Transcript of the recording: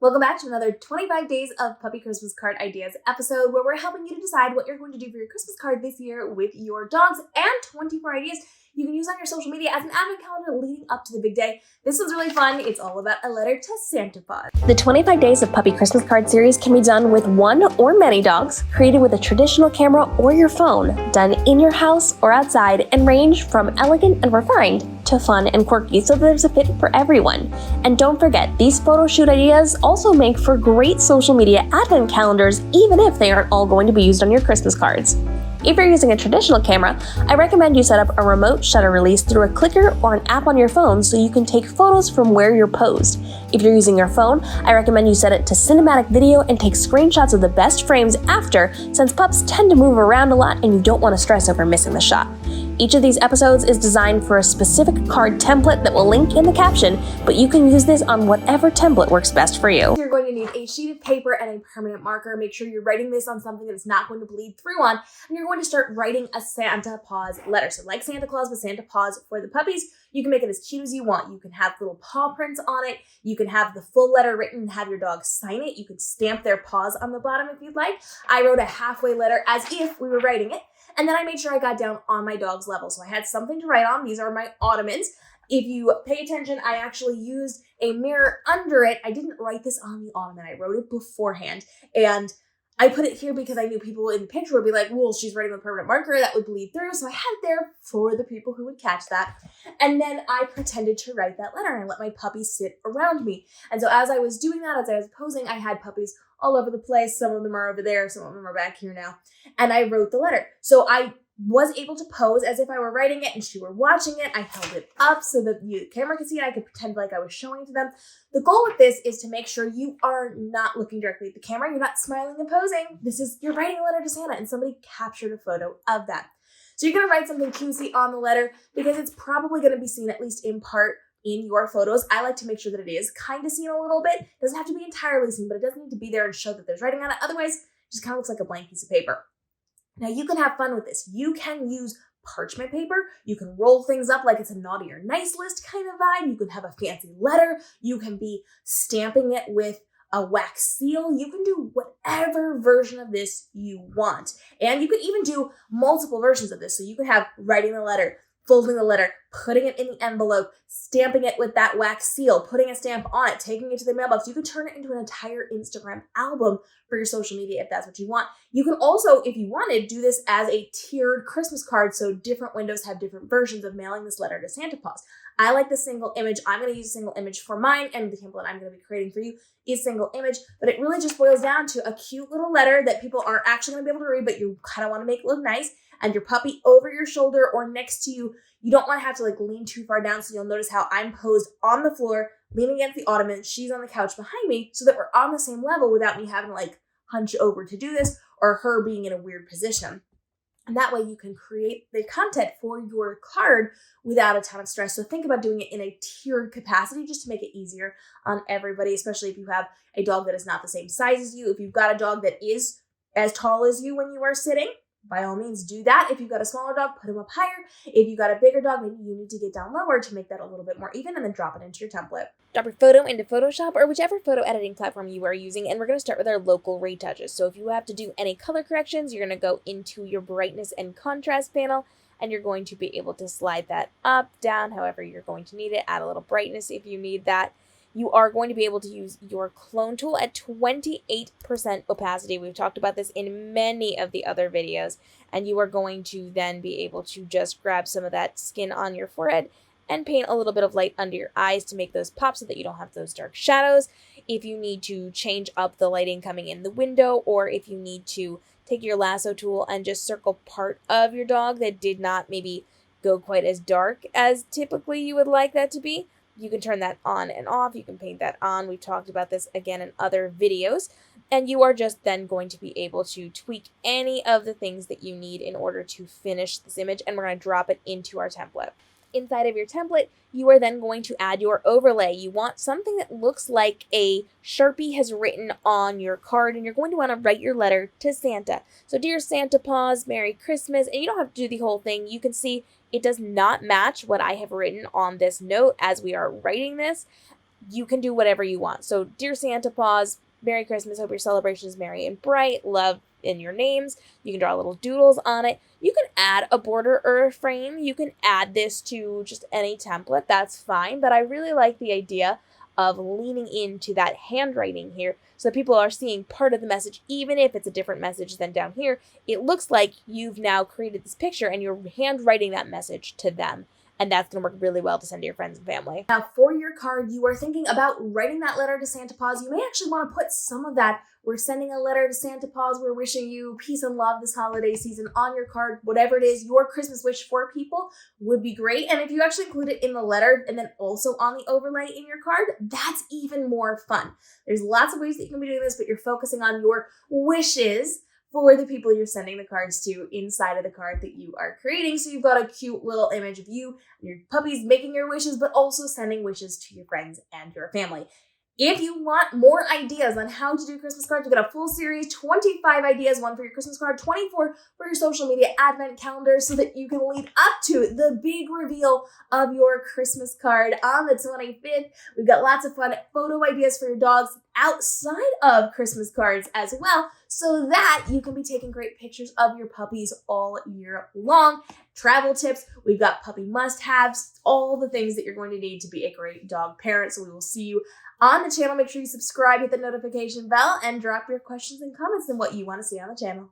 Welcome back to another 25 Days of Puppy Christmas Card Ideas episode where we're helping you to decide what you're going to do for your Christmas card this year with your dogs and 24 ideas you can use on your social media as an advent calendar leading up to the big day. This one's really fun. It's all about a letter to Santa Paws. The 25 Days of Puppy Christmas Card series can be done with one or many dogs, created with a traditional camera or your phone, done in your house or outside, and range from elegant and refined to fun and quirky, so there's a fit for everyone. And don't forget, these photo shoot ideas also make for great social media advent calendars, even if they aren't all going to be used on your Christmas cards. If you're using a traditional camera, I recommend you set up a remote shutter release through a clicker or an app on your phone so you can take photos from where you're posed. If you're using your phone, I recommend you set it to cinematic video and take screenshots of the best frames after, since pups tend to move around a lot and you don't want to stress over missing the shot. Each of these episodes is designed for a specific card template that will link in the caption, but you can use this on whatever template works best for you. You're going to need a sheet of paper and a permanent marker. Make sure you're writing this on something that's not going to bleed through on, and you're going to start writing a Santa Paws letter. So like Santa Claus with Santa Paws for the puppies, you can make it as cute as you want. You can have little paw prints on it. You can have the full letter written and have your dog sign it. You can stamp their paws on the bottom if you'd like. I wrote a halfway letter as if we were writing it. And then I made sure I got down on my dog's level. So I had something to write on. These are my ottomans. If you pay attention, I actually used a mirror under it. I didn't write this on the ottoman. I wrote it beforehand. And I put it here because I knew people in the picture would be like, well, she's writing with a permanent marker. That would bleed through. So I had it there for the people who would catch that. And then I pretended to write that letter and I let my puppies sit around me. And so as I was doing that, as I was posing, I had puppies all over the place. Some of them are over there. Some of them are back here now. And I wrote the letter. So I was able to pose as if I were writing it and she were watching it. I held it up so that the camera could see it. I could pretend like I was showing it to them. The goal with this is to make sure you are not looking directly at the camera. You're not smiling and posing. You're writing a letter to Santa and somebody captured a photo of that. So you're going to write something cutesy on the letter because it's probably going to be seen at least in part in your photos. I like to make sure that it is kind of seen a little bit. It doesn't have to be entirely seen, but it does need to be there and show that there's writing on it. Otherwise, it just kind of looks like a blank piece of paper. Now you can have fun with this. You can use parchment paper. You can roll things up like it's a naughty or nice list kind of vibe. You can have a fancy letter. You can be stamping it with a wax seal. You can do whatever version of this you want. And you could even do multiple versions of this. So you could have writing the letter, folding the letter, putting it in the envelope, stamping it with that wax seal, putting a stamp on it, taking it to the mailbox. You could turn it into an entire Instagram album for your social media if that's what you want. You can also, if you wanted, do this as a tiered Christmas card, so different windows have different versions of mailing this letter to Santa Paws. I like the single image. I'm going to use a single image for mine, and the template I'm going to be creating for you is single image, but it really just boils down to a cute little letter that people aren't actually going to be able to read, but you kind of want to make it look nice, and your puppy over your shoulder or next to you. You don't want to have to lean too far down, so you'll notice how I'm posed on the floor, leaning against the ottoman. She's on the couch behind me so that we're on the same level without me having to hunch over to do this or her being in a weird position. And that way you can create the content for your card without a ton of stress. So think about doing it in a tiered capacity just to make it easier on everybody, especially if you have a dog that is not the same size as you. If you've got a dog that is as tall as you when you are sitting, by all means, do that. If you've got a smaller dog, put him up higher. If you've got a bigger dog, maybe you need to get down lower to make that a little bit more even and then drop it into your template. Drop your photo into Photoshop or whichever photo editing platform you are using, and we're going to start with our local retouches. So if you have to do any color corrections, you're going to go into your brightness and contrast panel, and you're going to be able to slide that up, down, however you're going to need it. Add a little brightness if you need that. You are going to be able to use your clone tool at 28% opacity. We've talked about this in many of the other videos. And you are going to then be able to just grab some of that skin on your forehead and paint a little bit of light under your eyes to make those pop so that you don't have those dark shadows. If you need to change up the lighting coming in the window, or if you need to take your lasso tool and just circle part of your dog that did not maybe go quite as dark as typically you would like that to be, you can turn that on and off. You can paint that on. We've talked about this again in other videos. And you are just then going to be able to tweak any of the things that you need in order to finish this image. And we're going to drop it into our template. Inside of your template, you are then going to add your overlay. You want something that looks like a Sharpie has written on your card, and you're going to want to write your letter to Santa. So dear Santa Paws, Merry Christmas, and you don't have to do the whole thing. You can see it does not match what I have written on this note as we are writing this. you can do whatever you want. So, Dear Santa Paws, Merry Christmas, hope your celebration is merry and bright, love in your names. You can draw little doodles on it. You can add a border or a frame. You can add this to just any template. That's fine. But I really like the idea of leaning into that handwriting here so people are seeing part of the message, even if it's a different message than down here. It looks like you've now created this picture and you're handwriting that message to them. And that's going to work really well to send to your friends and family. Now, for your card, you are thinking about writing that letter to Santa Paws. You may actually want to put some of that "we're sending a letter to Santa Paws, we're wishing you peace and love this holiday season" on your card. Whatever it is, your Christmas wish for people would be great. And if you actually include it in the letter and then also on the overlay in your card, that's even more fun. There's lots of ways that you can be doing this, but you're focusing on your wishes for the people you're sending the cards to inside of the card that you are creating. So you've got a cute little image of you and your puppies making your wishes, but also sending wishes to your friends and your family. If you want more ideas on how to do Christmas cards, we've got a full series, 25 ideas, one for your Christmas card, 24 for your social media advent calendar, so that you can lead up to the big reveal of your Christmas card on the 25th. We've got lots of fun photo ideas for your dogs outside of Christmas cards as well, so that you can be taking great pictures of your puppies all year long. Travel tips, we've got puppy must-haves, all the things that you're going to need to be a great dog parent. So we will see you on the channel. Make sure you subscribe, hit the notification bell, and drop your questions and comments on what you want to see on the channel.